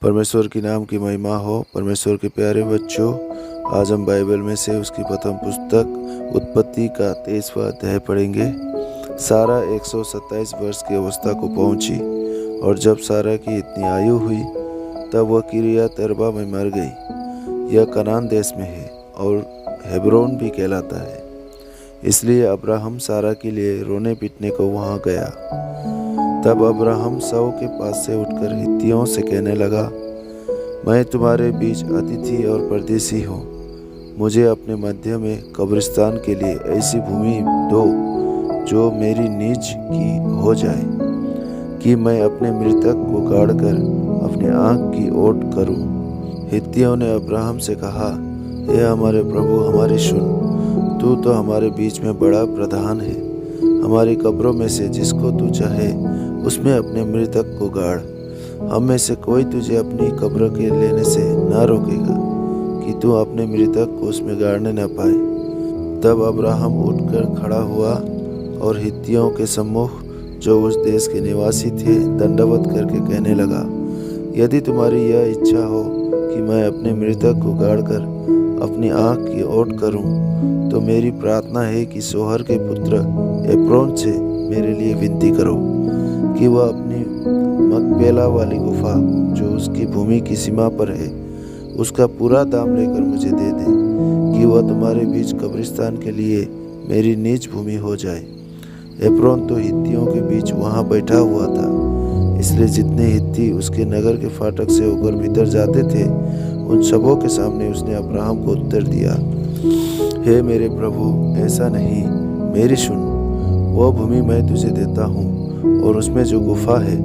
परमेश्वर की नाम की महिमा हो। परमेश्वर के प्यारे बच्चों, आज हम बाइबल में से उसकी प्रथम पुस्तक उत्पत्ति का 23वां अध्याय पढ़ेंगे। सारा 127 वर्ष की अवस्था को पहुंची और जब सारा की इतनी आयु हुई तब वह किरियत अरबा में मर गई। यह कनान देश में है और हेब्रोन भी कहलाता है। इसलिए अब्राहम सारा के लिए रोने पीटने को वहां गया। तब अब्राहम सौ के पास से उठकर हित्तियों से कहने लगा, मैं तुम्हारे बीच अतिथि और परदेसी हूँ। मुझे अपने मध्य में कब्रिस्तान के लिए ऐसी भूमि दो जो मेरी निज की हो जाए, कि मैं अपने मृतक को गाड़कर अपने आँख की ओट करूँ। हित्तियों ने अब्राहम से कहा, हे हमारे प्रभु, हमारी सुन। तू तो हमारे बीच में बड़ा प्रधान है। हमारी कब्रों में से जिसको तू चाहे उसमें अपने मृतक को गाड़। हम में से कोई तुझे अपनी कब्र के लेने से न रोकेगा कि तू अपने मृतक को उसमें गाड़ने न पाए। तब अब्राहम उठकर खड़ा हुआ और हित्तियों के सम्मुख, जो उस देश के निवासी थे, दंडवत करके कहने लगा, यदि तुम्हारी यह इच्छा हो कि मैं अपने मृतक को गाड़कर अपनी आँख की ओट करूं, तो मेरी प्रार्थना है कि सोहर के पुत्र एप्रोन से मेरे लिए विनती करो कि वह अपनी मकपेला वाली गुफा, जो उसकी भूमि की सीमा पर है, उसका पूरा दाम लेकर मुझे दे दे, कि वह तुम्हारे बीच कब्रिस्तान के लिए मेरी निज भूमि हो जाए। एप्रोन तो हित्तियों के बीच वहाँ बैठा हुआ था, इसलिए जितने हित्ती उसके नगर के फाटक से होकर भीतर जाते थे, उन सबों के सामने उसने अब्राहम को उत्तर दिया, हे मेरे प्रभु, ऐसा नहीं, मेरी सुन। वह भूमि मैं तुझे देता हूँ और उसमें जो गुफा है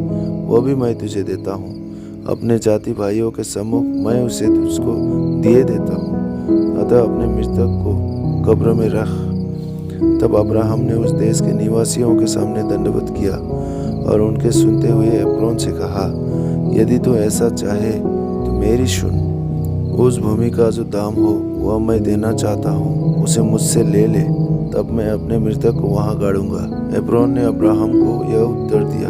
वह भी मैं तुझे देता हूँ। अपने जाति भाइयों के सम्मुख मैं उसे तुझको दिए देता हूँ। अतः अपने मृतक को कब्र में रख। तब अब्राहम ने उस देश के निवासियों के सामने दंडवत किया और उनके सुनते हुए एप्रोन से कहा, यदि तू ऐसा चाहे तो मेरी सुन। उस भूमि का जो दाम हो वह मैं देना चाहता हूँ, उसे मुझसे ले ले, तब मैं अपने मृतक को वहाँ गाड़ूंगा। एप्रोन ने अब्राहम को यह उत्तर दिया,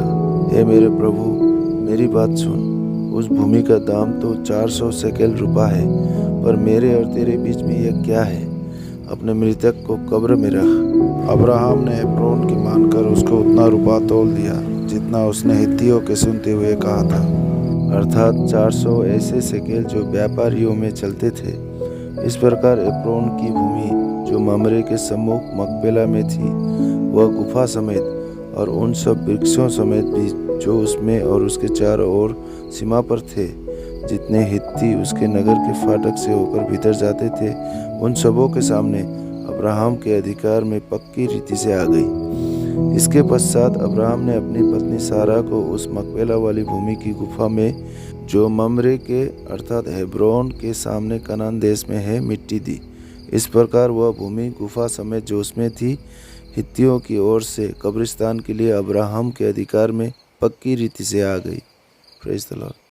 हे मेरे प्रभु, मेरी बात सुन। उस भूमि का दाम तो 400 शेकेल रुपया है, पर मेरे और तेरे बीच में यह क्या है? अपने मृतक को कब्र में रख। अब्राहम ने एप्रोन की मानकर उसको उतना रुपया तोल दिया जितना उसने हित्तियों के सुनते हुए कहा था, अर्थात 400 ऐसे शेकेल जो व्यापारियों में चलते थे। इस प्रकार एप्रोन की भूमि, जो ममरे के सम्मुख मकपेला में थी, वह गुफा समेत और उन सब वृक्षों समेत भी जो उसमें और उसके चारों ओर सीमा पर थे, जितने हित्ती उसके नगर के फाटक से होकर भीतर जाते थे, उन सबों के सामने अब्राहम के अधिकार में पक्की रीति से आ गई। इसके पश्चात अब्राहम ने अपनी पत्नी सारा को उस मकपेला वाली भूमि की गुफा में, जो ममरे के अर्थात हेब्रोन के सामने कनान देश में है, मिट्टी दी। इस प्रकार वह भूमि गुफा समेत जो उसमें थी, हित्तियों की ओर से कब्रिस्तान के लिए अब्राहम के अधिकार में पक्की रीति से आ गई। Praise the Lord.